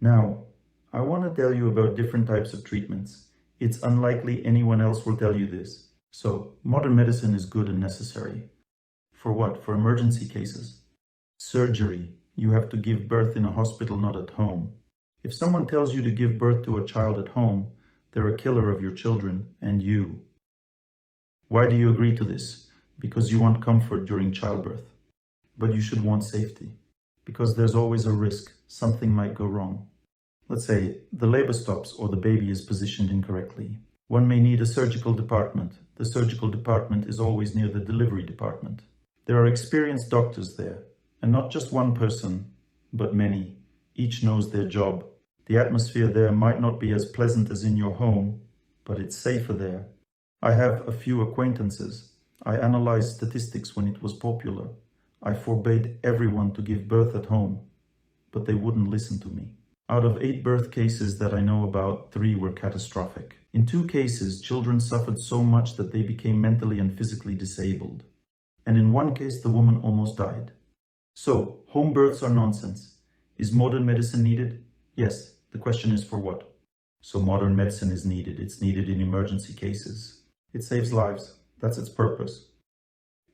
Now, I want to tell you about different types of treatments. It's unlikely anyone else will tell you this. So, modern medicine is good and necessary. For what? For emergency cases. Surgery. You have to give birth in a hospital, not at home. If someone tells you to give birth to a child at home, they're a killer of your children and you. Why do you agree to this? Because you want comfort during childbirth. But you should want safety. Because there's always a risk. Something might go wrong. Let's say the labor stops or the baby is positioned incorrectly. One may need a surgical department. The surgical department is always near the delivery department. There are experienced doctors there, and not just one person, but many. Each knows their job. The atmosphere there might not be as pleasant as in your home, but it's safer there. I have a few acquaintances. I analyzed statistics when it was popular. I forbade everyone to give birth at home, but they wouldn't listen to me. Out of 8 birth cases that I know about, 3 were catastrophic. In 2 cases, children suffered so much that they became mentally and physically disabled. And in 1 case, the woman almost died. So, home births are nonsense. Is modern medicine needed? Yes. The question is for what? So modern medicine is needed. It's needed in emergency cases. It saves lives. That's its purpose.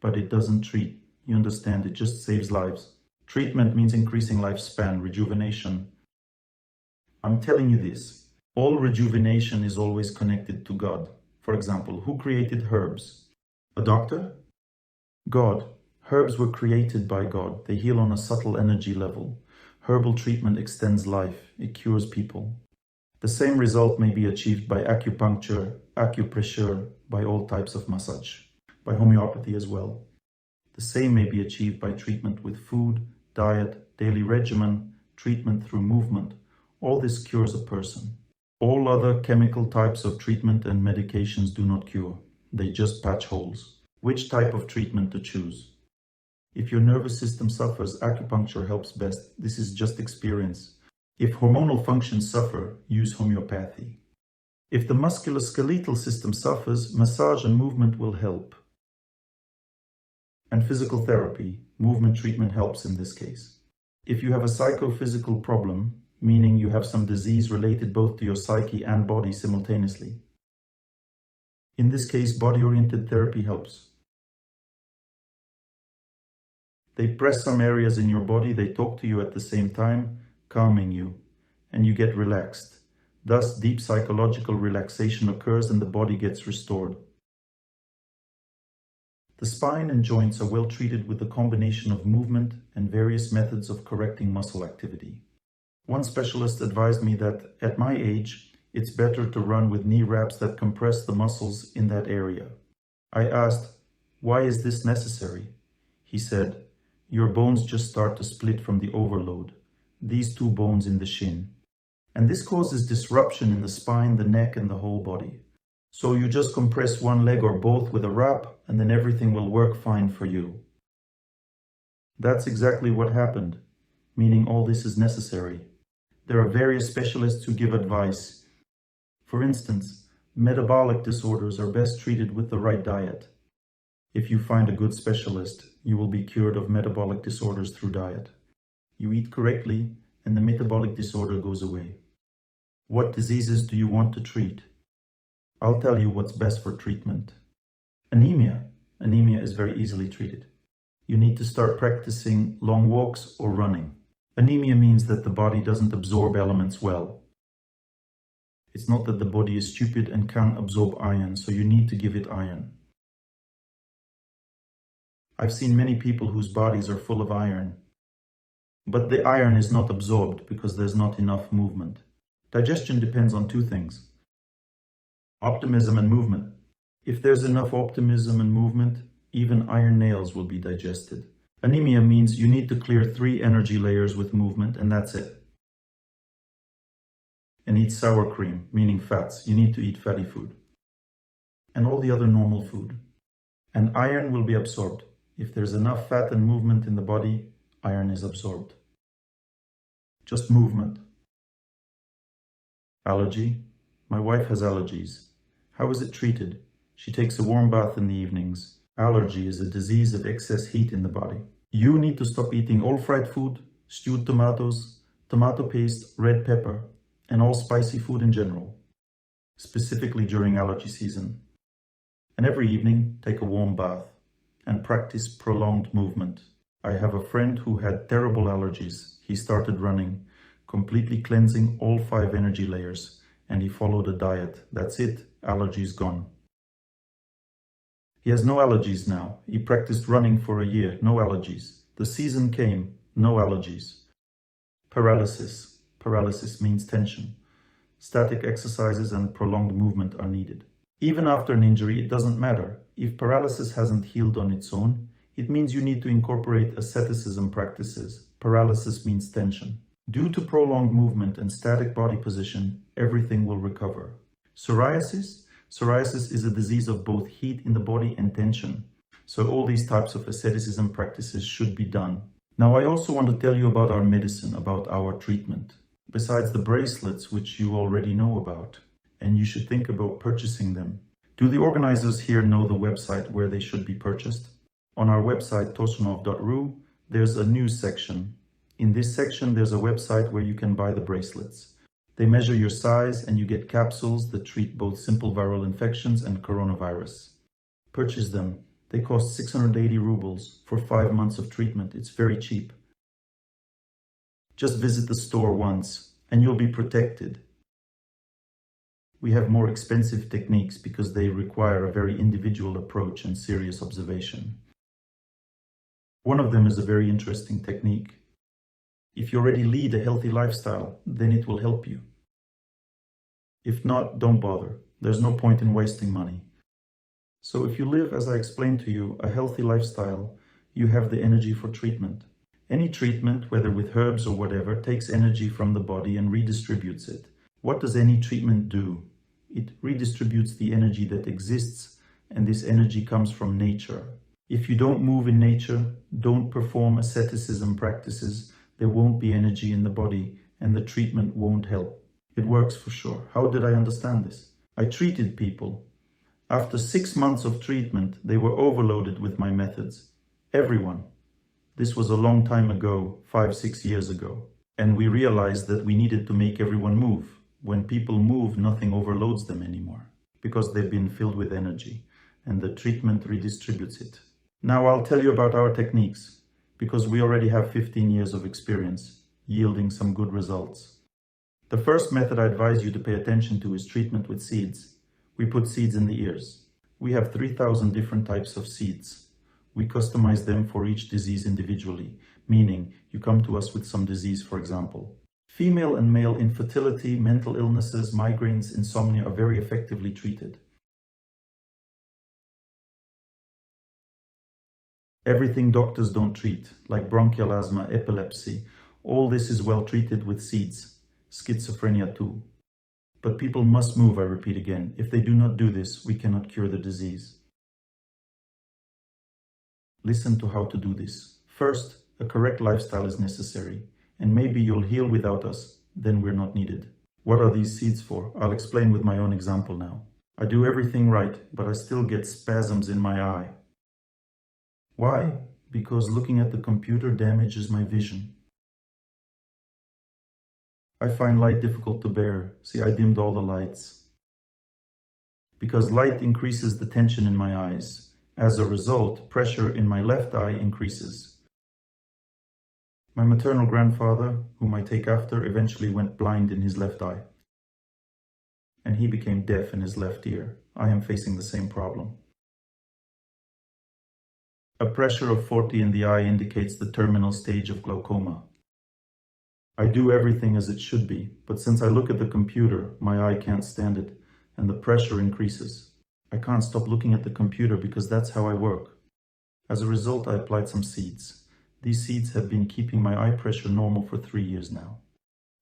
But it doesn't treat. You understand? It just saves lives. Treatment means increasing lifespan, rejuvenation. I'm telling you this. All rejuvenation is always connected to God. For example, who created herbs? A doctor? God. Herbs were created by God. They heal on a subtle energy level. Herbal treatment extends life. It cures people. The same result may be achieved by acupuncture, acupressure, by all types of massage, by homeopathy as well. The same may be achieved by treatment with food, diet, daily regimen, treatment through movement. All this cures a person. All other chemical types of treatment and medications do not cure. They just patch holes. Which type of treatment to choose? If your nervous system suffers, acupuncture helps best. This is just experience. If hormonal functions suffer, use homeopathy. If the musculoskeletal system suffers, massage and movement will help. And physical therapy, movement treatment helps in this case. If you have a psychophysical problem, meaning you have some disease related both to your psyche and body simultaneously, in this case, body-oriented therapy helps. They press some areas in your body, they talk to you at the same time, calming you, and you get relaxed. Thus, deep psychological relaxation occurs and the body gets restored. The spine and joints are well treated with a combination of movement and various methods of correcting muscle activity. One specialist advised me that, at my age, it's better to run with knee wraps that compress the muscles in that area. I asked, why is this necessary? He said, your bones just start to split from the overload, these 2 bones in the shin. And this causes disruption in the spine, the neck, and the whole body. So you just compress one leg or both with a wrap, and then everything will work fine for you. That's exactly what happened, meaning all this is necessary. There are various specialists who give advice. For instance, metabolic disorders are best treated with the right diet. If you find a good specialist, you will be cured of metabolic disorders through diet. You eat correctly, and the metabolic disorder goes away. What diseases do you want to treat? I'll tell you what's best for treatment. Anemia. Anemia is very easily treated. You need to start practicing long walks or running. Anemia means that the body doesn't absorb elements well. It's not that the body is stupid and can't absorb iron, so you need to give it iron. I've seen many people whose bodies are full of iron, but the iron is not absorbed because there's not enough movement. Digestion depends on 2 things: optimism and movement. If there's enough optimism and movement, even iron nails will be digested. Anemia means you need to clear 3 energy layers with movement, and that's it. And eat sour cream, meaning fats. You need to eat fatty food. And all the other normal food. And iron will be absorbed. If there's enough fat and movement in the body, iron is absorbed. Just movement. Allergy. My wife has allergies. How is it treated? She takes a warm bath in the evenings. Allergy is a disease of excess heat in the body. You need to stop eating all fried food, stewed tomatoes, tomato paste, red pepper, and all spicy food in general, specifically during allergy season. And every evening, take a warm bath and practice prolonged movement. I have a friend who had terrible allergies. He started running, completely cleansing all 5 energy layers, and he followed a diet. That's it, allergies gone. He has no allergies now. He practiced running for a year, no allergies. The season came, no allergies. Paralysis. Paralysis means tension. Static exercises and prolonged movement are needed. Even after an injury, it doesn't matter. If paralysis hasn't healed on its own, it means you need to incorporate asceticism practices. Paralysis means tension. Due to prolonged movement and static body position, everything will recover. Psoriasis? Psoriasis is a disease of both heat in the body and tension. So all these types of asceticism practices should be done. Now I also want to tell you about our medicine, about our treatment. Besides the bracelets, which you already know about, and you should think about purchasing them. Do the organizers here know the website where they should be purchased? On our website, torsunov.ru, there's a news section. In this section, there's a website where you can buy the bracelets. They measure your size and you get capsules that treat both simple viral infections and coronavirus. Purchase them. They cost 680 rubles for 5 months of treatment. It's very cheap. Just visit the store once and you'll be protected. We have more expensive techniques because they require a very individual approach and serious observation. One of them is a very interesting technique. If you already lead a healthy lifestyle, then it will help you. If not, don't bother. There's no point in wasting money. So if you live, as I explained to you, a healthy lifestyle, you have the energy for treatment. Any treatment, whether with herbs or whatever, takes energy from the body and redistributes it. What does any treatment do? It redistributes the energy that exists, and this energy comes from nature. If you don't move in nature, don't perform asceticism practices, there won't be energy in the body and the treatment won't help. It works for sure. How did I understand this? I treated people. After 6 months of treatment, they were overloaded with my methods. Everyone. This was a long time ago, 5-6 years ago. And we realized that we needed to make everyone move. When people move, nothing overloads them anymore because they've been filled with energy and the treatment redistributes it. Now I'll tell you about our techniques because we already have 15 years of experience yielding some good results. The first method I advise you to pay attention to is treatment with seeds. We put seeds in the ears. We have 3,000 different types of seeds. We customize them for each disease individually, meaning you come to us with some disease, for example. Female and male infertility, mental illnesses, migraines, insomnia are very effectively treated. Everything doctors don't treat, like bronchial asthma, epilepsy, all this is well treated with seeds. Schizophrenia too. But people must move, I repeat again. If they do not do this, we cannot cure the disease. Listen to how to do this. First, a correct lifestyle is necessary. And maybe you'll heal without us, then we're not needed. What are these seeds for? I'll explain with my own example now. I do everything right, but I still get spasms in my eye. Why? Because looking at the computer damages my vision. I find light difficult to bear. See, I dimmed all the lights. Because light increases the tension in my eyes. As a result, pressure in my left eye increases. My maternal grandfather, whom I take after, eventually went blind in his left eye. And he became deaf in his left ear. I am facing the same problem. A pressure of 40 in the eye indicates the terminal stage of glaucoma. I do everything as it should be, but since I look at the computer, my eye can't stand it, and the pressure increases. I can't stop looking at the computer because that's how I work. As a result, I applied some seeds. These seeds have been keeping my eye pressure normal for 3 years now.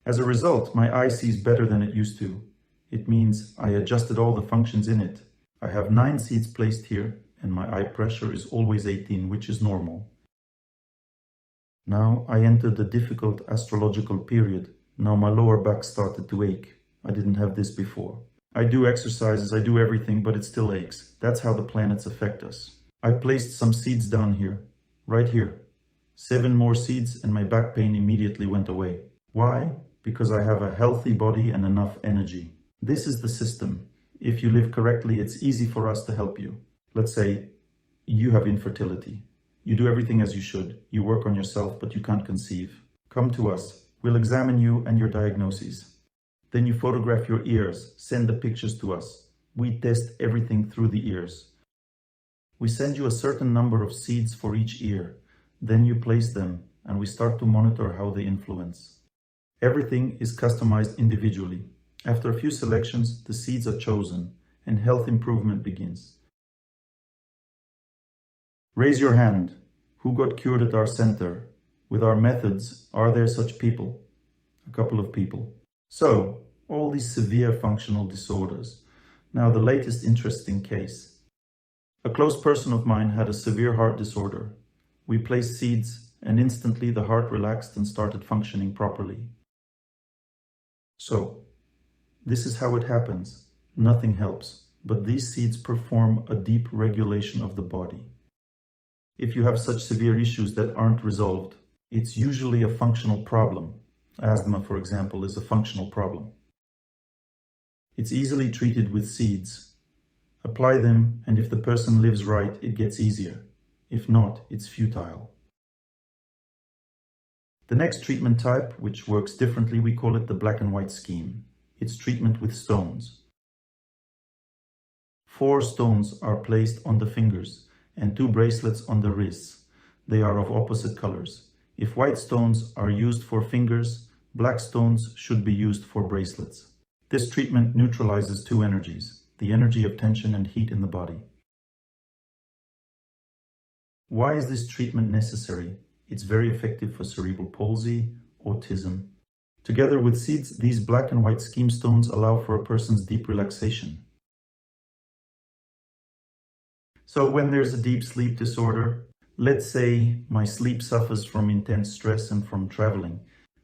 As a result, my eye sees better than it used to. It means I adjusted all the functions in it. I have 9 seeds placed here, and my eye pressure is always 18, which is normal. Now I entered the difficult astrological period. Now my lower back started to ache. I didn't have this before. I do exercises, I do everything, but it still aches. That's how the planets affect us. I placed some seeds down here, right here. 7 more seeds and my back pain immediately went away. Why? Because I have a healthy body and enough energy. This is the system. If you live correctly, it's easy for us to help you. Let's say you have infertility. You do everything as you should. You work on yourself, but you can't conceive. Come to us. We'll examine you and your diagnoses. Then you photograph your ears. Send the pictures to us. We test everything through the ears. We send you a certain number of seeds for each ear. Then you place them, and we start to monitor how they influence. Everything is customized individually. After a few selections, the seeds are chosen, and health improvement begins. Raise your hand. Who got cured at our center? With our methods, are there such people? A couple of people. So, all these severe functional disorders. Now the latest interesting case. A close person of mine had a severe heart disorder. We placed seeds, and instantly the heart relaxed and started functioning properly. So, this is how it happens. Nothing helps, but these seeds perform a deep regulation of the body. If you have such severe issues that aren't resolved, it's usually a functional problem. Asthma, for example, is a functional problem. It's easily treated with seeds. Apply them, and if the person lives right, it gets easier. If not, it's futile. The next treatment type, which works differently, we call it the black and white scheme. It's treatment with stones. 4 stones are placed on the fingers and 2 bracelets on the wrists. They are of opposite colors. If white stones are used for fingers, black stones should be used for bracelets. This treatment neutralizes 2 energies, the energy of tension and heat in the body. Why is this treatment necessary? It's very effective for cerebral palsy, autism. Together with seeds, these black and white scheme stones allow for a person's deep relaxation. So when there's a deep sleep disorder, let's say my sleep suffers from intense stress and from traveling.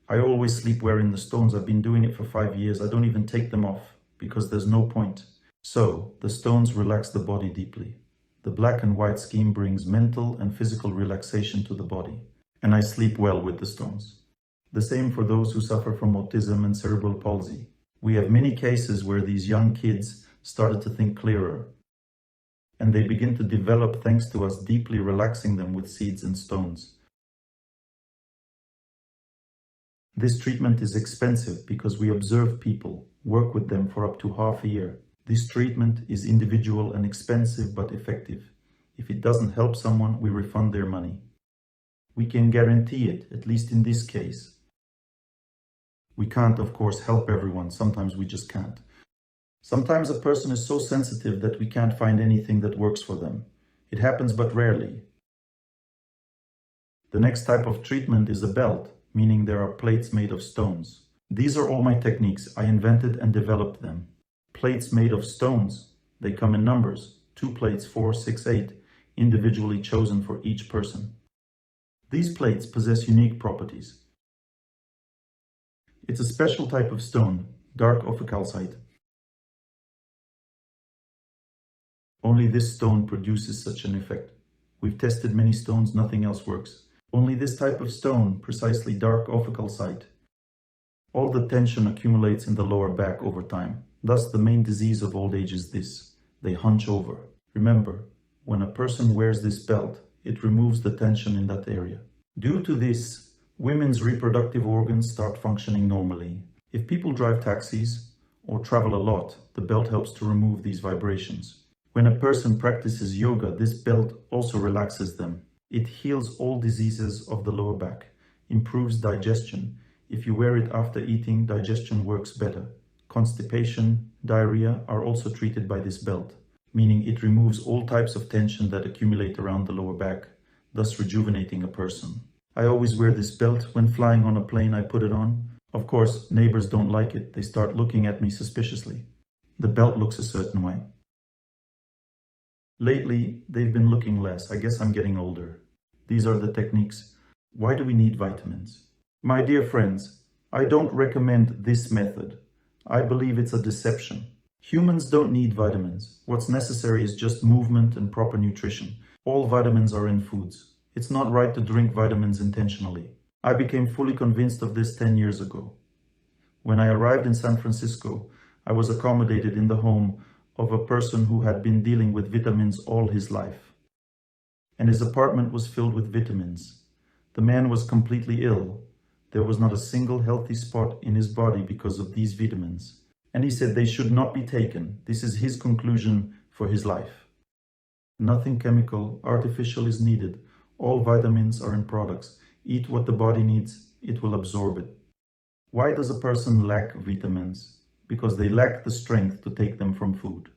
I always sleep wearing the stones. I've been doing it for 5 years. I don't even take them off because there's no point. So the stones relax the body deeply. The black and white scheme brings mental and physical relaxation to the body. And I sleep well with the stones. The same for those who suffer from autism and cerebral palsy. We have many cases where these young kids started to think clearer. And they begin to develop thanks to us deeply relaxing them with seeds and stones. This treatment is expensive because we observe people, work with them for up to half a year. This treatment is individual and expensive but effective. If it doesn't help someone, we refund their money. We can guarantee it, at least in this case. We can't, of course, help everyone. Sometimes we just can't. Sometimes a person is so sensitive that we can't find anything that works for them. It happens but rarely. The next type of treatment is a belt, meaning there are plates made of stones. These are all my techniques. I invented and developed them. Plates made of stones. They come in numbers, 2 plates, 4, 6, 8, individually chosen for each person. These plates possess unique properties. It's a special type of stone, dark ophicalcite. Only this stone produces such an effect. We've tested many stones, nothing else works. Only this type of stone, precisely dark ophicalcite. All the tension accumulates in the lower back over time. Thus, the main disease of old age is this. They hunch over. Remember, when a person wears this belt, it removes the tension in that area. Due to this, women's reproductive organs start functioning normally. If people drive taxis or travel a lot, the belt helps to remove these vibrations. When a person practices yoga, this belt also relaxes them. It heals all diseases of the lower back, improves digestion. If you wear it after eating, digestion works better. Constipation, diarrhea are also treated by this belt, meaning it removes all types of tension that accumulate around the lower back, thus rejuvenating a person. I always wear this belt. When flying on a plane, I put it on. Of course, neighbors don't like it. They start looking at me suspiciously. The belt looks a certain way. Lately, they've been looking less. I guess I'm getting older. These are the techniques. Why do we need vitamins? My dear friends, I don't recommend this method. I believe it's a deception. Humans don't need vitamins. What's necessary is just movement and proper nutrition. All vitamins are in foods. It's not right to drink vitamins intentionally. I became fully convinced of this 10 years ago. When I arrived in San Francisco, I was accommodated in the home of a person who had been dealing with vitamins all his life. And his apartment was filled with vitamins. The man was completely ill. There was not a single healthy spot in his body because of these vitamins. And he said they should not be taken. This is his conclusion for his life. Nothing chemical, artificial is needed. All vitamins are in products. Eat what the body needs, it will absorb it. Why does a person lack vitamins? Because they lack the strength to take them from food.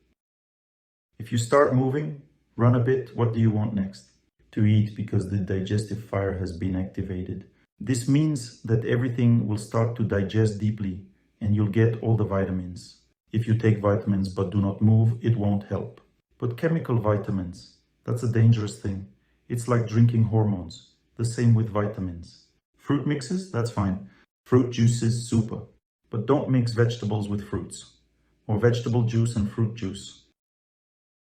If you start moving, run a bit, what do you want next? To eat, because the digestive fire has been activated. This means that everything will start to digest deeply and you'll get all the vitamins. If you take vitamins but do not move, it won't help. But chemical vitamins, that's a dangerous thing. It's like drinking hormones. The same with vitamins. Fruit mixes, that's fine. Fruit juices, super. But don't mix vegetables with fruits. Or vegetable juice and fruit juice.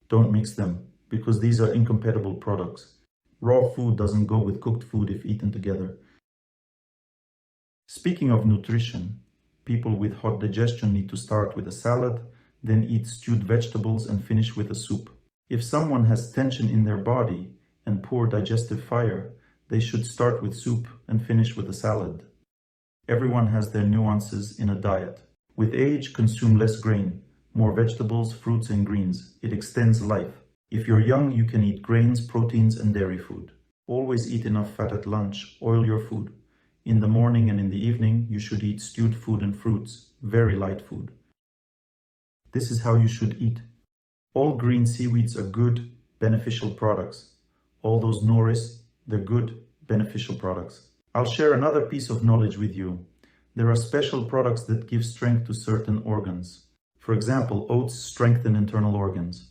Don't mix them, because these are incompatible products. Raw food doesn't go with cooked food if eaten together. Speaking of nutrition, people with hot digestion need to start with a salad, then eat stewed vegetables and finish with a soup. If someone has tension in their body and poor digestive fire, they should start with soup and finish with a salad. Everyone has their nuances in a diet. With age, consume less grain, more vegetables, fruits and greens. It extends life. If you're young, you can eat grains, proteins and dairy food. Always eat enough fat at lunch. Oil your food. In the morning and in the evening, you should eat stewed food and fruits, very light food. This is how you should eat. All green seaweeds are good, beneficial products. All those Norris, they're good, beneficial products. I'll share another piece of knowledge with you. There are special products that give strength to certain organs. For example, oats strengthen internal organs.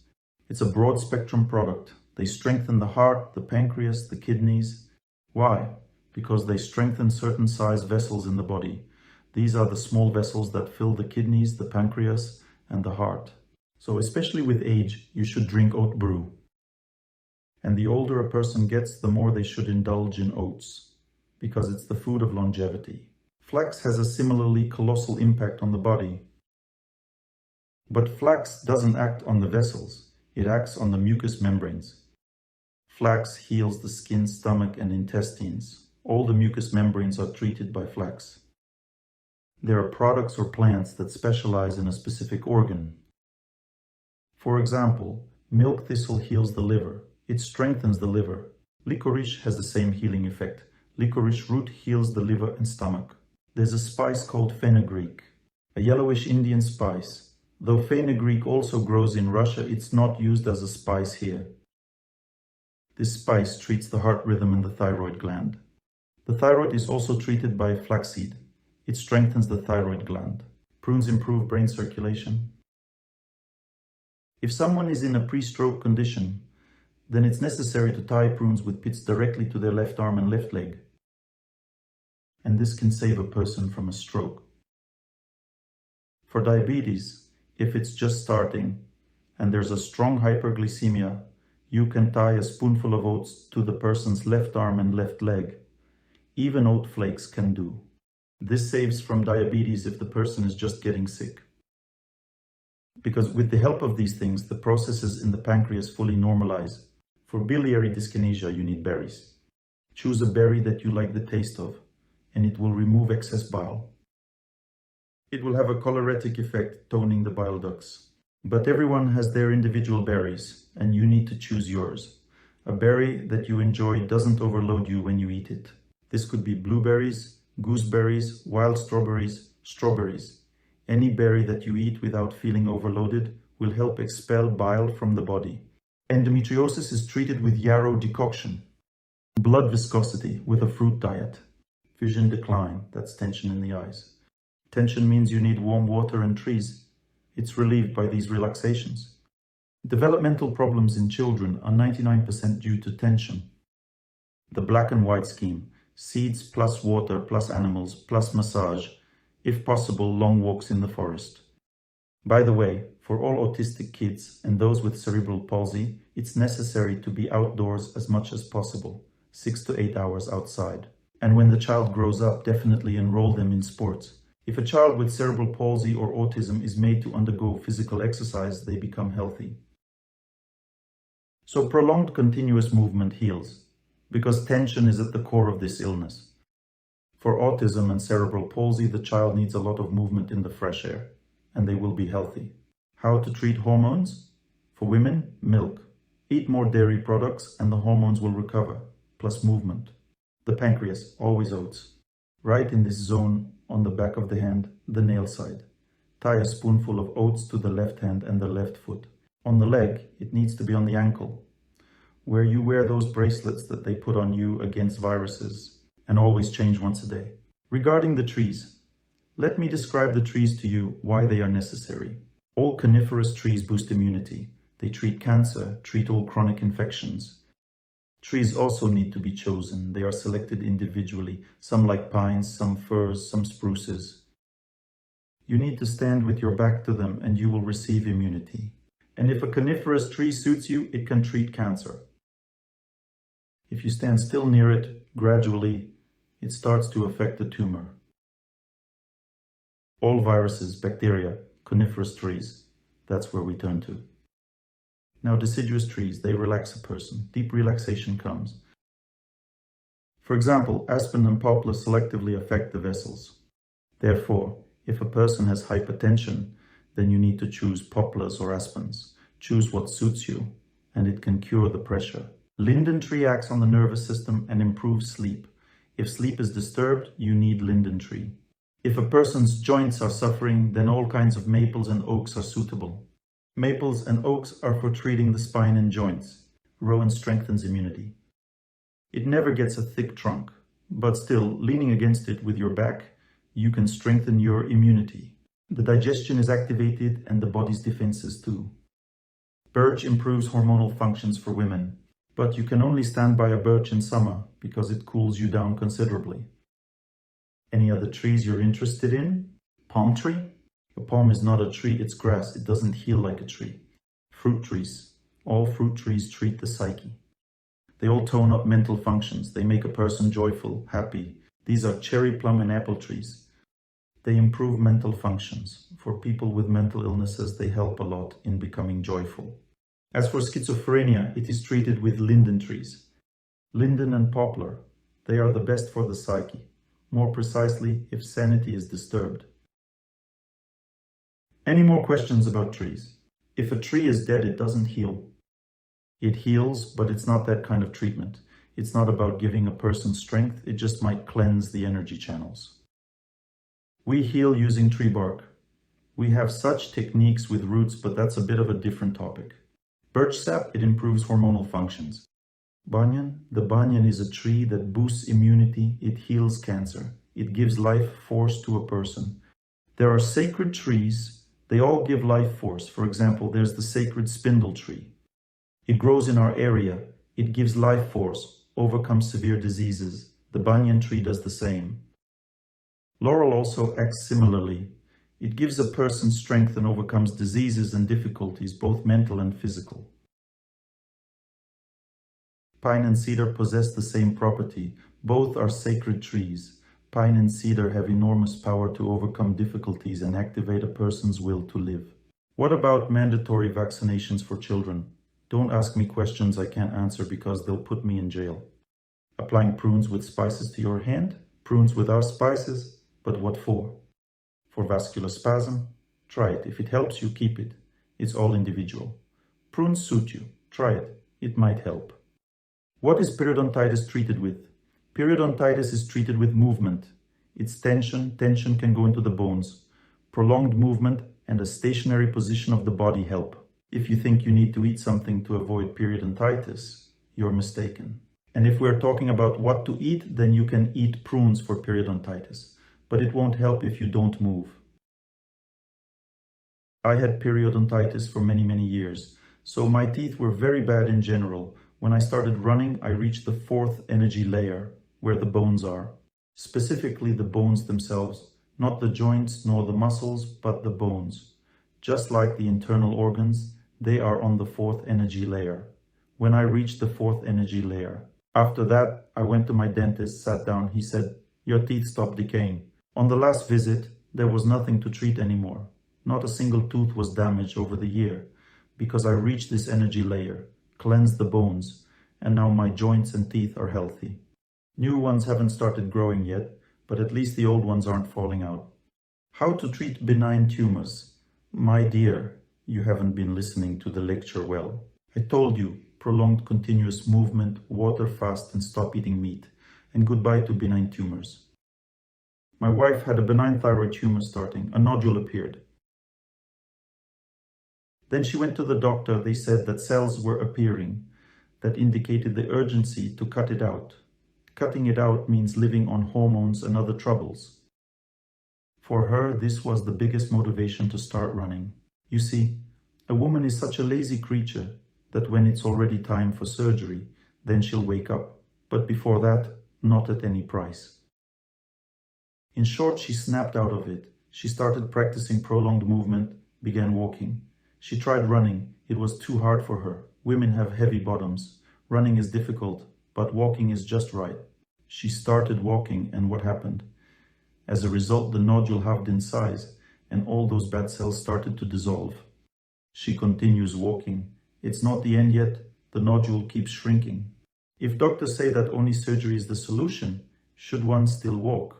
It's a broad spectrum product. They strengthen the heart, the pancreas, the kidneys. Why? Because they strengthen certain size vessels in the body. These are the small vessels that fill the kidneys, the pancreas, and the heart. So especially with age, you should drink oat brew. And the older a person gets, the more they should indulge in oats, because it's the food of longevity. Flax has a similarly colossal impact on the body. But flax doesn't act on the vessels, it acts on the mucous membranes. Flax heals the skin, stomach, and intestines. All the mucous membranes are treated by flax. There are products or plants that specialize in a specific organ. For example, milk thistle heals the liver. It strengthens the liver. Licorice has the same healing effect. Licorice root heals the liver and stomach. There's a spice called fenugreek, a yellowish Indian spice. Though fenugreek also grows in Russia, it's not used as a spice here. This spice treats the heart rhythm and the thyroid gland. The thyroid is also treated by flaxseed. It strengthens the thyroid gland. Prunes improve brain circulation. If someone is in a pre-stroke condition, then it's necessary to tie prunes with pits directly to their left arm and left leg. And this can save a person from a stroke. For diabetes, if it's just starting and there's a strong hyperglycemia, you can tie a spoonful of oats to the person's left arm and left leg. Even oat flakes can do. This saves from diabetes if the person is just getting sick. Because with the help of these things, the processes in the pancreas fully normalize. For biliary dyskinesia, you need berries. Choose a berry that you like the taste of, and it will remove excess bile. It will have a choleretic effect, toning the bile ducts. But everyone has their individual berries, and you need to choose yours. A berry that you enjoy doesn't overload you when you eat it. This could be blueberries, gooseberries, wild strawberries, strawberries. Any berry that you eat without feeling overloaded will help expel bile from the body. Endometriosis is treated with yarrow decoction. Blood viscosity with a fruit diet. Vision decline, that's tension in the eyes. Tension means you need warm water and trees. It's relieved by these relaxations. Developmental problems in children are 99% due to tension. The black and white scheme, seeds plus water plus animals plus massage, if possible long walks in the forest. By the way, for all autistic kids and those with cerebral palsy, it's necessary to be outdoors as much as possible, 6 to 8 hours outside. And when the child grows up, definitely enroll them in sports. If a child with cerebral palsy or autism is made to undergo physical exercise, they become healthy. So prolonged continuous movement heals, because tension is at the core of this illness. For autism and cerebral palsy, the child needs a lot of movement in the fresh air, and they will be healthy. How to treat hormones? For women, milk. Eat more dairy products and the hormones will recover, plus movement. The pancreas, always oats. Right in this zone on the back of the hand, the nail side. Tie a spoonful of oats to the left hand and the left foot. On the leg, it needs to be on the ankle, where you wear those bracelets that they put on you against viruses, and always change once a day. Regarding the trees, let me describe the trees to you, why they are necessary. All coniferous trees boost immunity. They treat cancer, treat all chronic infections. Trees also need to be chosen. They are selected individually, some like pines, some firs, some spruces. You need to stand with your back to them and you will receive immunity. And if a coniferous tree suits you, it can treat cancer. If you stand still near it, gradually, it starts to affect the tumor. All viruses, bacteria, coniferous trees, that's where we turn to. Now deciduous trees, they relax a person. Deep relaxation comes. For example, aspen and poplar selectively affect the vessels. Therefore, if a person has hypertension, then you need to choose poplars or aspens. Choose what suits you, and it can cure the pressure. Linden tree acts on the nervous system and improves sleep. If sleep is disturbed, you need linden tree. If a person's joints are suffering, then all kinds of maples and oaks are suitable. Maples and oaks are for treating the spine and joints. Rowan strengthens immunity. It never gets a thick trunk, but still, leaning against it with your back, you can strengthen your immunity. The digestion is activated and the body's defenses too. Birch improves hormonal functions for women, but you can only stand by a birch in summer because it cools you down considerably. Any other trees you're interested in? Palm tree? A palm is not a tree, it's grass. It doesn't heal like a tree. Fruit trees. All fruit trees treat the psyche. They all tone up mental functions. They make a person joyful, happy. These are cherry, plum, and apple trees. They improve mental functions. For people with mental illnesses, they help a lot in becoming joyful. As for schizophrenia, it is treated with linden trees. Linden and poplar, they are the best for the psyche. More precisely, if sanity is disturbed. Any more questions about trees? If a tree is dead, it doesn't heal. It heals, but it's not that kind of treatment. It's not about giving a person strength, it just might cleanse the energy channels. We heal using tree bark. We have such techniques with roots, but that's a bit of a different topic. Birch sap, it improves hormonal functions. Banyan, the banyan is a tree that boosts immunity, it heals cancer. It gives life force to a person. There are sacred trees. They all give life force. For example, there's the sacred spindle tree. It grows in our area. It gives life force, overcomes severe diseases. The banyan tree does the same. Laurel also acts similarly. It gives a person strength and overcomes diseases and difficulties, both mental and physical. Pine and cedar possess the same property. Both are sacred trees. Pine and cedar have enormous power to overcome difficulties and activate a person's will to live. What about mandatory vaccinations for children? Don't ask me questions I can't answer because they'll put me in jail. Applying prunes with spices to your hand? Prunes without spices? But what for? For vascular spasm? Try it. If it helps you, keep it. It's all individual. Prunes suit you. Try it. It might help. What is periodontitis treated with? Periodontitis is treated with movement. It's tension. Tension can go into the bones. Prolonged movement and a stationary position of the body help. If you think you need to eat something to avoid periodontitis, you're mistaken. And if we're talking about what to eat, then you can eat prunes for periodontitis. But it won't help if you don't move. I had periodontitis for many years, so my teeth were very bad in general. When I started running, I reached the fourth energy layer, where the bones are. Specifically the bones themselves, not the joints nor the muscles, but the bones. Just like the internal organs, they are on the fourth energy layer. When I reached the fourth energy layer, After that, I went to my dentist, sat down. He said, "Your teeth stopped decaying." On the last visit, there was nothing to treat anymore. Not a single tooth was damaged over the year because I reached this energy layer, cleansed the bones, and now my joints and teeth are healthy. New ones haven't started growing yet, but at least the old ones aren't falling out. How to treat benign tumors? My dear, you haven't been listening to the lecture well. I told you, prolonged continuous movement, water fast, and stop eating meat, and goodbye to benign tumors. My wife had a benign thyroid tumor starting. A nodule appeared. Then she went to the doctor. They said that cells were appearing that indicated the urgency to cut it out. Cutting it out means living on hormones and other troubles. For her, this was the biggest motivation to start running. You see, a woman is such a lazy creature that when it's already time for surgery, then she'll wake up. But before that, not at any price. In short, she snapped out of it. She started practicing prolonged movement, began walking. She tried running. It was too hard for her. Women have heavy bottoms. Running is difficult, but walking is just right. She started walking, and what happened? As a result, the nodule halved in size, and all those bad cells started to dissolve. She continues walking. It's not the end yet. The nodule keeps shrinking. If doctors say that only surgery is the solution, should one still walk?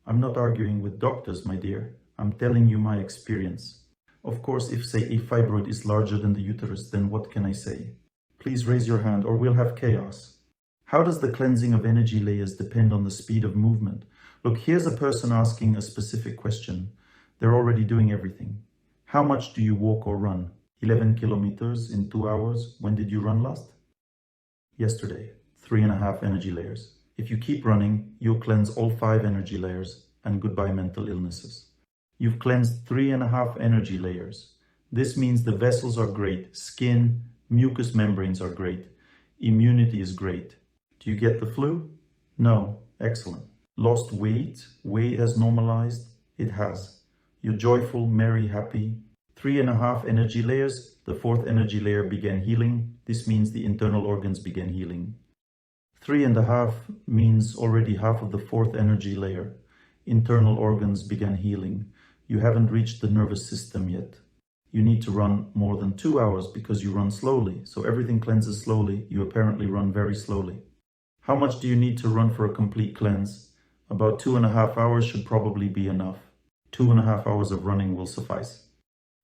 I'm not arguing with doctors, my dear. I'm telling you my experience. Of course, if, say, a fibroid is larger than the uterus, then what can I say? Please raise your hand or we'll have chaos. How does the cleansing of energy layers depend on the speed of movement? Look, here's a person asking a specific question. They're already doing everything. How much do you walk or run? 11 kilometers in 2 hours. When did you run last? Yesterday. 3.5 energy layers. If you keep running, you'll cleanse all 5 energy layers, and goodbye mental illnesses. You've cleansed 3.5 energy layers. This means the vessels are great, skin, mucous membranes are great, immunity is great. Do you get the flu? No. Excellent. Lost weight? Weight has normalized? It has. You're joyful, merry, happy. 3.5 energy layers. The 4th energy layer began healing. This means the internal organs began healing. 3.5 means already half of the 4th energy layer. Internal organs began healing. You haven't reached the nervous system yet. You need to run more than 2 hours because you run slowly. So everything cleanses slowly. You apparently run very slowly. How much do you need to run for a complete cleanse? About 2.5 hours should probably be enough. 2.5 hours of running will suffice.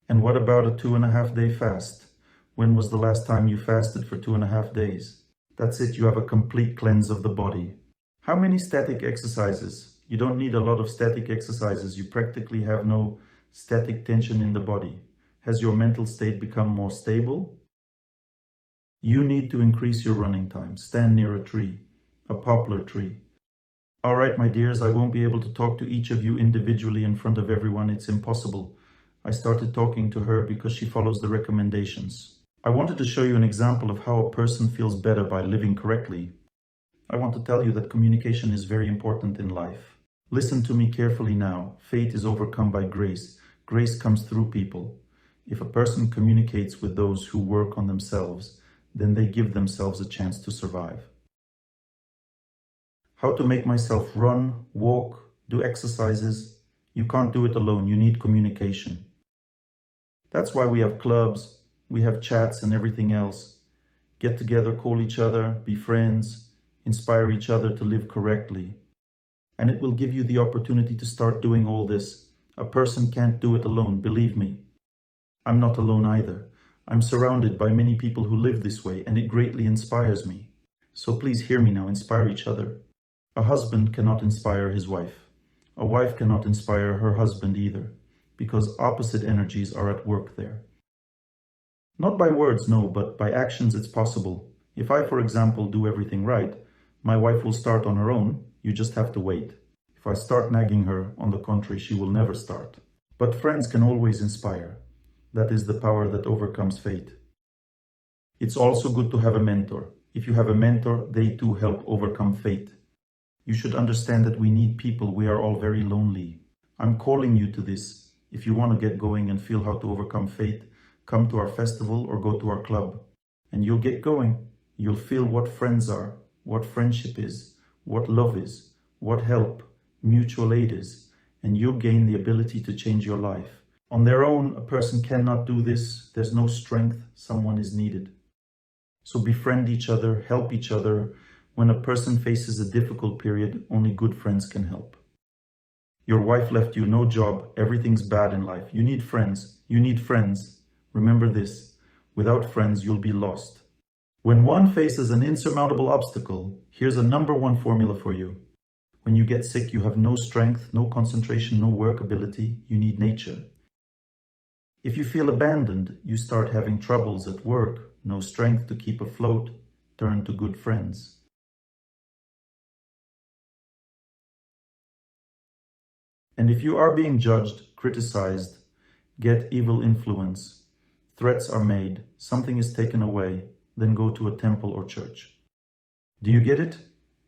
And what about a 2.5-day fast? When was the last time you fasted for 2.5 days? That's it, you have a complete cleanse of the body. How many static exercises? You don't need a lot of static exercises. You practically have no static tension in the body. Has your mental state become more stable? You need to increase your running time. Stand near a tree, a poplar tree. All right, my dears, I won't be able to talk to each of you individually in front of everyone. It's impossible. I started talking to her because she follows the recommendations. I wanted to show you an example of how a person feels better by living correctly. I want to tell you that communication is very important in life. Listen to me carefully now. Fate is overcome by grace. Grace comes through people. If a person communicates with those who work on themselves, then they give themselves a chance to survive. How to make myself run, walk, do exercises? You can't do it alone. You need communication. That's why we have clubs, we have chats and everything else. Get together, call each other, be friends, inspire each other to live correctly. And it will give you the opportunity to start doing all this. A person can't do it alone, believe me. I'm not alone either. I'm surrounded by many people who live this way, and it greatly inspires me. So please hear me now, inspire each other. A husband cannot inspire his wife. A wife cannot inspire her husband either, because opposite energies are at work there. Not by words, no, but by actions it's possible. If I, for example, do everything right, my wife will start on her own. You just have to wait. If I start nagging her, on the contrary, she will never start. But friends can always inspire. That is the power that overcomes fate. It's also good to have a mentor. If you have a mentor, they too help overcome fate. You should understand that we need people. We are all very lonely. I'm calling you to this. If you want to get going and feel how to overcome fate, come to our festival or go to our club. And you'll get going. You'll feel what friends are. what friendship is, what love is, what help, mutual aid is, and you'll gain the ability to change your life. On their own, a person cannot do this. There's no strength. Someone is needed. So befriend each other, help each other. When a person faces a difficult period, only good friends can help. Your wife left you, no job, everything's bad in life. You need friends. You need friends. Remember this. Without friends, you'll be lost. When one faces an insurmountable obstacle, here's a #1 formula for you. When you get sick, you have no strength, no concentration, no work ability. You need nature. If you feel abandoned, you start having troubles at work, no strength to keep afloat, turn to good friends. And if you are being judged, criticized, get evil influence, threats are made, something is taken away, then go to a temple or church. Do you get it?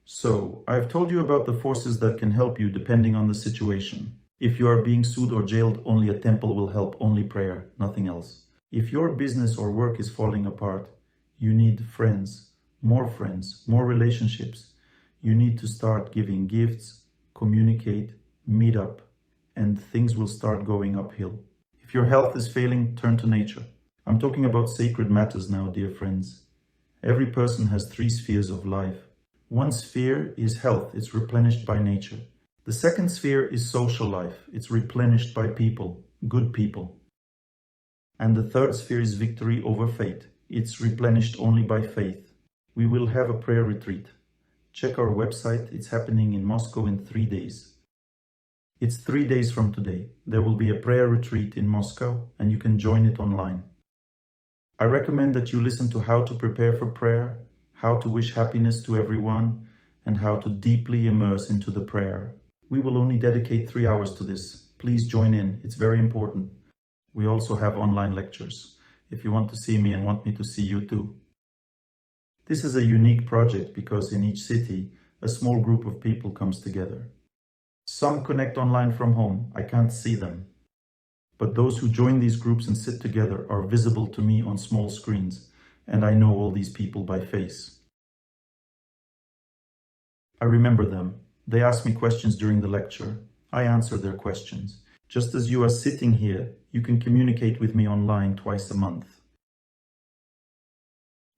So, I've told you about the forces that can help you depending on the situation. If you are being sued or jailed, only a temple will help, only prayer, nothing else. If your business or work is falling apart, you need friends, more relationships. You need to start giving gifts, communicate, meet up, and things will start going uphill. If your health is failing, turn to nature. I'm talking about sacred matters now, dear friends. Every person has 3 spheres of life. One sphere is health, it's replenished by nature. The second sphere is social life, it's replenished by people, good people. And the third sphere is victory over fate, it's replenished only by faith. We will have a prayer retreat. Check our website, it's happening in Moscow in 3 days. It's 3 days from today. There will be a prayer retreat in Moscow and you can join it online. I recommend that you listen to how to prepare for prayer, how to wish happiness to everyone, and how to deeply immerse into the prayer. We will only dedicate 3 hours to this. Please join in, it's very important. We also have online lectures, if you want to see me and want me to see you too. This is a unique project because in each city, a small group of people comes together. Some connect online from home, I can't see them. But those who join these groups and sit together are visible to me on small screens, and I know all these people by face. I remember them. They ask me questions during the lecture. I answer their questions. Just as you are sitting here, you can communicate with me online twice a month.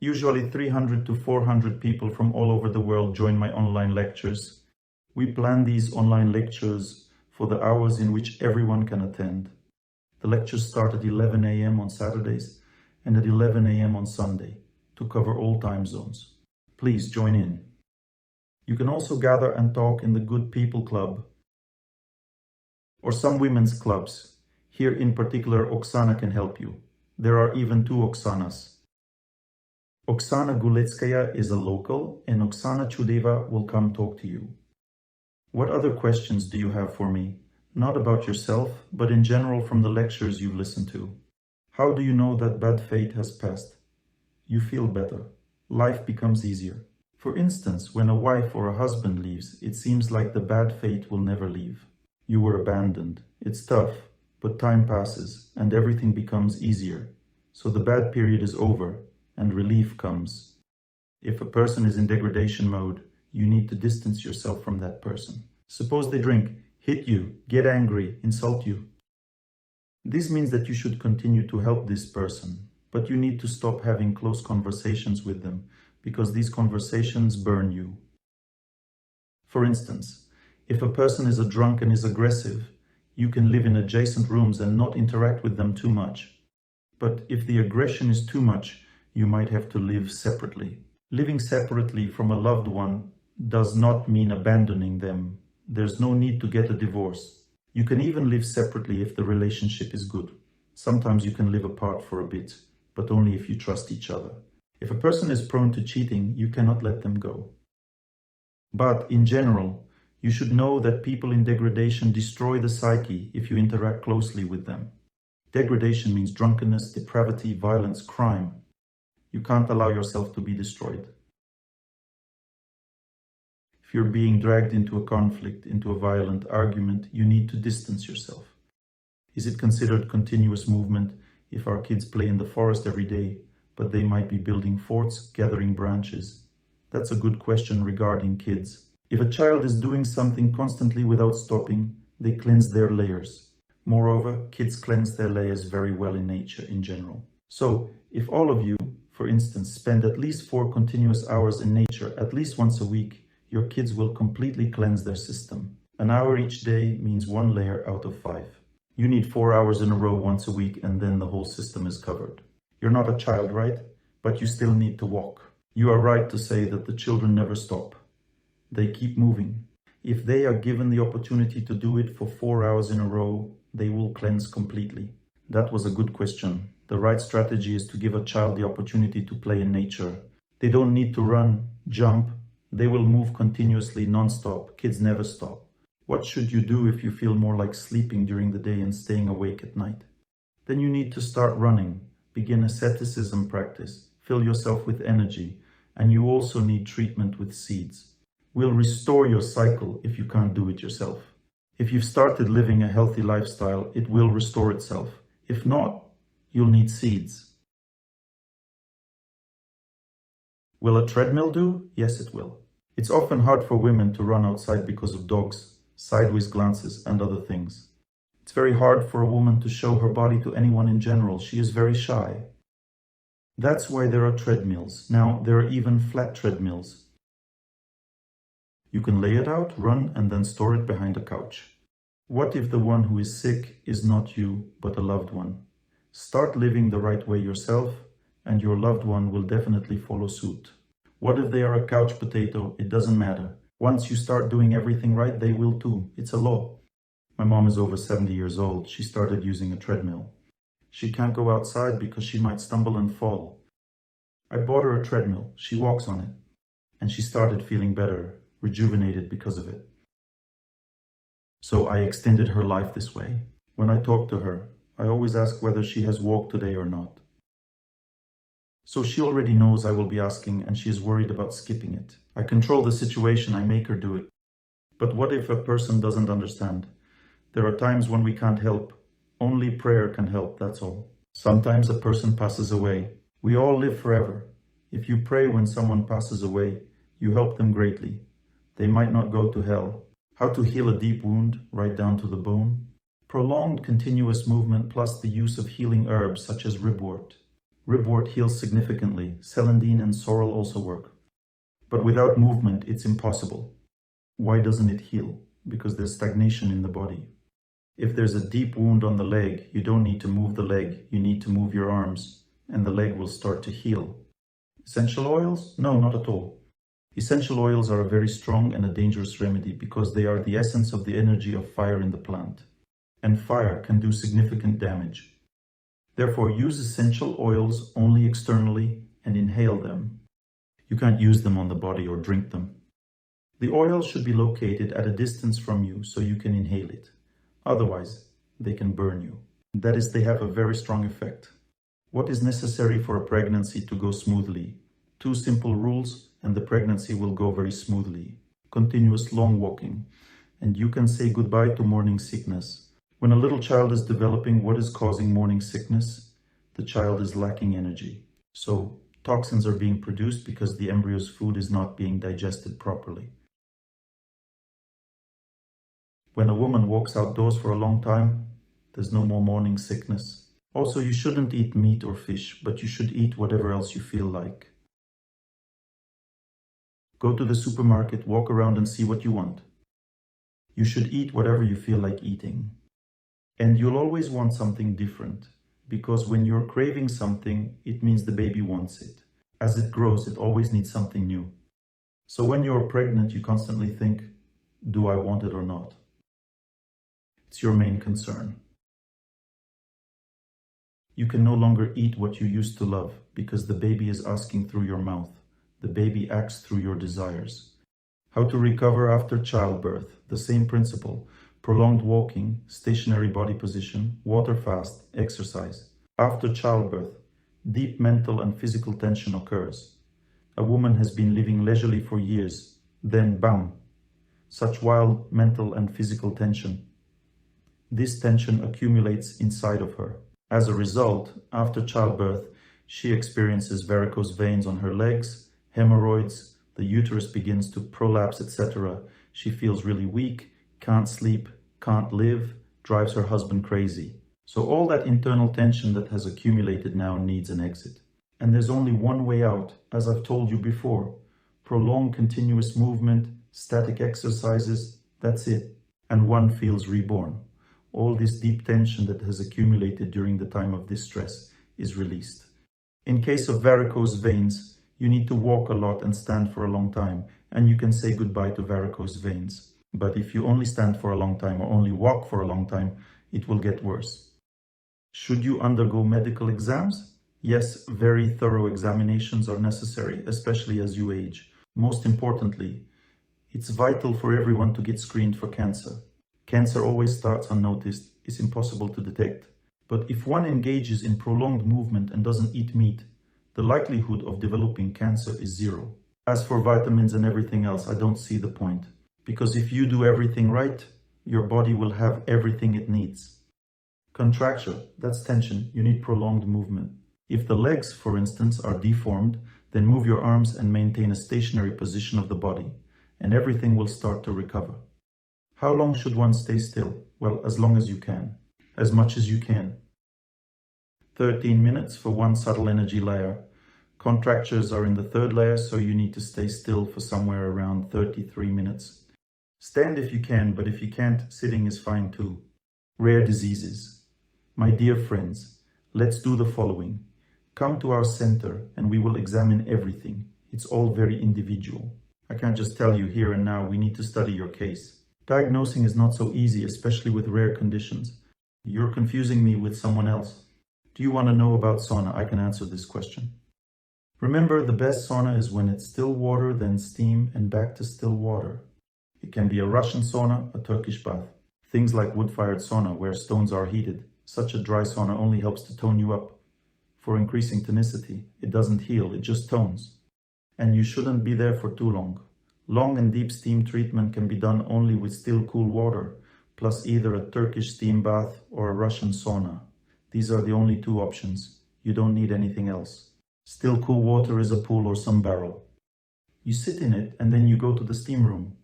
Usually 300 to 400 people from all over the world join my online lectures. We plan these online lectures for the hours in which everyone can attend. The lectures start at 11 a.m. on Saturdays and at 11 a.m. on Sunday to cover all time zones. Please join in. You can also gather and talk in the Good People Club or some women's clubs. Here in particular, Oksana can help you. There are even 2 Oksanas. Oksana Guletskaya is a local and Oksana Chudeva will come talk to you. What other questions do you have for me? Not about yourself, but in general from the lectures you've listened to. How do you know that bad fate has passed? You feel better. Life becomes easier. For instance, when a wife or a husband leaves, it seems like the bad fate will never leave. You were abandoned. It's tough, but time passes and everything becomes easier. So the bad period is over and relief comes. If a person is in degradation mode, you need to distance yourself from that person. Suppose they drink, hit you, get angry, insult you. This means that you should continue to help this person, but you need to stop having close conversations with them because these conversations burn you. For instance, if a person is a drunk and is aggressive, you can live in adjacent rooms and not interact with them too much. But if the aggression is too much, you might have to live separately. Living separately from a loved one does not mean abandoning them. There's no need to get a divorce. You can even live separately if the relationship is good. Sometimes you can live apart for a bit, but only if you trust each other. If a person is prone to cheating, you cannot let them go. But in general, you should know that people in degradation destroy the psyche if you interact closely with them. Degradation means drunkenness, depravity, violence, crime. You can't allow yourself to be destroyed. If you're being dragged into a conflict, into a violent argument, you need to distance yourself. Is it considered continuous movement if our kids play in the forest every day, but they might be building forts, gathering branches? That's a good question regarding kids. If a child is doing something constantly without stopping, they cleanse their layers. Moreover, kids cleanse their layers very well in nature in general. So, if all of you, for instance, spend at least 4 continuous hours in nature at least once a week, your kids will completely cleanse their system. An hour each day means 1 layer out of 5. You need 4 hours in a row once a week and then the whole system is covered. You're not a child, right? But you still need to walk. You are right to say that the children never stop. They keep moving. If they are given the opportunity to do it for 4 hours in a row, they will cleanse completely. That was a good question. The right strategy is to give a child the opportunity to play in nature. They don't need to run, jump. They will move continuously, non-stop. Kids never stop. What should you do if you feel more like sleeping during the day and staying awake at night? Then you need to start running. Begin asceticism practice. Fill yourself with energy. And you also need treatment with seeds. We'll restore your cycle if you can't do it yourself. If you've started living a healthy lifestyle, it will restore itself. If not, you'll need seeds. Will a treadmill do? Yes, it will. It's often hard for women to run outside because of dogs, sideways glances, and other things. It's very hard for a woman to show her body to anyone in general. She is very shy. That's why there are treadmills. Now, there are even flat treadmills. You can lay it out, run, and then store it behind a couch. What if the one who is sick is not you, but a loved one? Start living the right way yourself, and your loved one will definitely follow suit. What if they are a couch potato? It doesn't matter. Once you start doing everything right, they will too. It's a law. My mom is over 70 years old. She started using a treadmill. She can't go outside because she might stumble and fall. I bought her a treadmill. She walks on it. And she started feeling better, rejuvenated because of it. So I extended her life this way. When I talk to her, I always ask whether she has walked today or not. So she already knows I will be asking and she is worried about skipping it. I control the situation, I make her do it. But what if a person doesn't understand? There are times when we can't help. Only prayer can help, that's all. Sometimes a person passes away. We all live forever. If you pray when someone passes away, you help them greatly. They might not go to hell. How to heal a deep wound, right down to the bone? Prolonged continuous movement plus the use of healing herbs such as ribwort. Ribwort heals significantly. Celandine and sorrel also work. But without movement, it's impossible. Why doesn't it heal? Because there's stagnation in the body. If there's a deep wound on the leg, you don't need to move the leg. You need to move your arms, and the leg will start to heal. Essential oils? No, not at all. Essential oils are a very strong and a dangerous remedy because they are the essence of the energy of fire in the plant. And fire can do significant damage. Therefore, use essential oils only externally and inhale them. You can't use them on the body or drink them. The oil should be located at a distance from you so you can inhale it. Otherwise, they can burn you. That is, they have a very strong effect. What is necessary for a pregnancy to go smoothly? 2 simple rules and the pregnancy will go very smoothly. Continuous long walking. And you can say goodbye to morning sickness. When a little child is developing, what is causing morning sickness? The child is lacking energy. So toxins are being produced because the embryo's food is not being digested properly. When a woman walks outdoors for a long time, there's no more morning sickness. Also, you shouldn't eat meat or fish, but you should eat whatever else you feel like. Go to the supermarket, walk around and see what you want. You should eat whatever you feel like eating. And you'll always want something different, because when you're craving something, it means the baby wants it. As it grows, it always needs something new. So when you're pregnant, you constantly think, do I want it or not? It's your main concern. You can no longer eat what you used to love because the baby is asking through your mouth. The baby acts through your desires. How to recover after childbirth? The same principle. Prolonged walking, stationary body position, water fast, exercise. After childbirth, deep mental and physical tension occurs. A woman has been living leisurely for years. Then, bam! Such wild mental and physical tension. This tension accumulates inside of her. As a result, after childbirth, she experiences varicose veins on her legs, hemorrhoids, the uterus begins to prolapse, etc. She feels really weak, can't sleep, can't live, drives her husband crazy. So all that internal tension that has accumulated now needs an exit. And there's only one way out, as I've told you before. Prolonged continuous movement, static exercises, that's it. And one feels reborn. All this deep tension that has accumulated during the time of distress is released. In case of varicose veins, you need to walk a lot and stand for a long time, and you can say goodbye to varicose veins. But if you only stand for a long time or only walk for a long time, it will get worse. Should you undergo medical exams? Yes, very thorough examinations are necessary, especially as you age. Most importantly, it's vital for everyone to get screened for cancer. Cancer always starts unnoticed, is impossible to detect. But if one engages in prolonged movement and doesn't eat meat, the likelihood of developing cancer is zero. As for vitamins and everything else, I don't see the point. Because if you do everything right, your body will have everything it needs. Contracture, that's tension, you need prolonged movement. If the legs, for instance, are deformed, then move your arms and maintain a stationary position of the body, and everything will start to recover. How long should one stay still? Well, as long as you can. As much as you can. 13 minutes for one subtle energy layer. Contractures are in the third layer, so you need to stay still for somewhere around 33 minutes. Stand if you can, but if you can't, sitting is fine too. Rare diseases. My dear friends, let's do the following. Come to our center and we will examine everything. It's all very individual. I can't just tell you here and now, we need to study your case. Diagnosing is not so easy, especially with rare conditions. You're confusing me with someone else. Do you want to know about sauna? I can answer this question. Remember, the best sauna is when it's still water, then steam, and back to still water. It can be a Russian sauna, a Turkish bath. Things like wood-fired sauna, where stones are heated. Such a dry sauna only helps to tone you up. For increasing tonicity, it doesn't heal, it just tones. And you shouldn't be there for too long. Long and deep steam treatment can be done only with still cool water, plus either a Turkish steam bath or a Russian sauna. These are the only two options. You don't need anything else. Still cool water is a pool or some barrel. You sit in it and then you go to the steam room.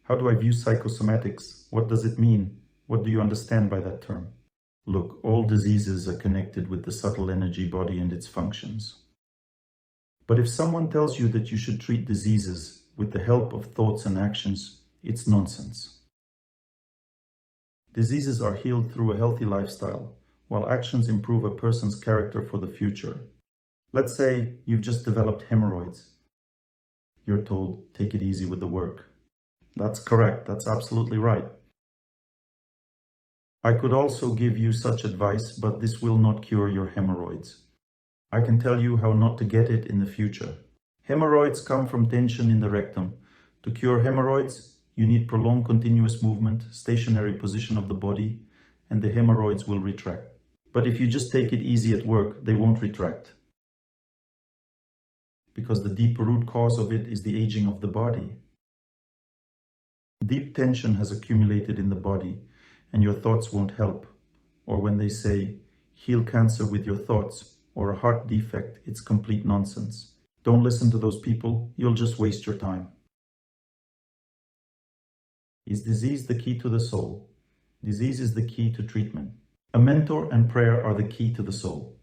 How do I view psychosomatics? What does it mean? What do you understand by that term? Look, all diseases are connected with the subtle energy body and its functions. But if someone tells you that you should treat diseases with the help of thoughts and actions, it's nonsense. Diseases are healed through a healthy lifestyle, while actions improve a person's character for the future. Let's say you've just developed hemorrhoids. You're told, take it easy with the work. That's correct, that's absolutely right. I could also give you such advice, but this will not cure your hemorrhoids. I can tell you how not to get it in the future. Hemorrhoids come from tension in the rectum. To cure hemorrhoids, you need prolonged continuous movement, stationary position of the body, and the hemorrhoids will retract. But if you just take it easy at work, they won't retract. Because the deeper root cause of it is the aging of the body. Deep tension has accumulated in the body, and your thoughts won't help. Or when they say, heal cancer with your thoughts, or a heart defect, it's complete nonsense. Don't listen to those people, you'll just waste your time. Is disease the key to the soul? Disease is the key to treatment. A mentor and prayer are the key to the soul.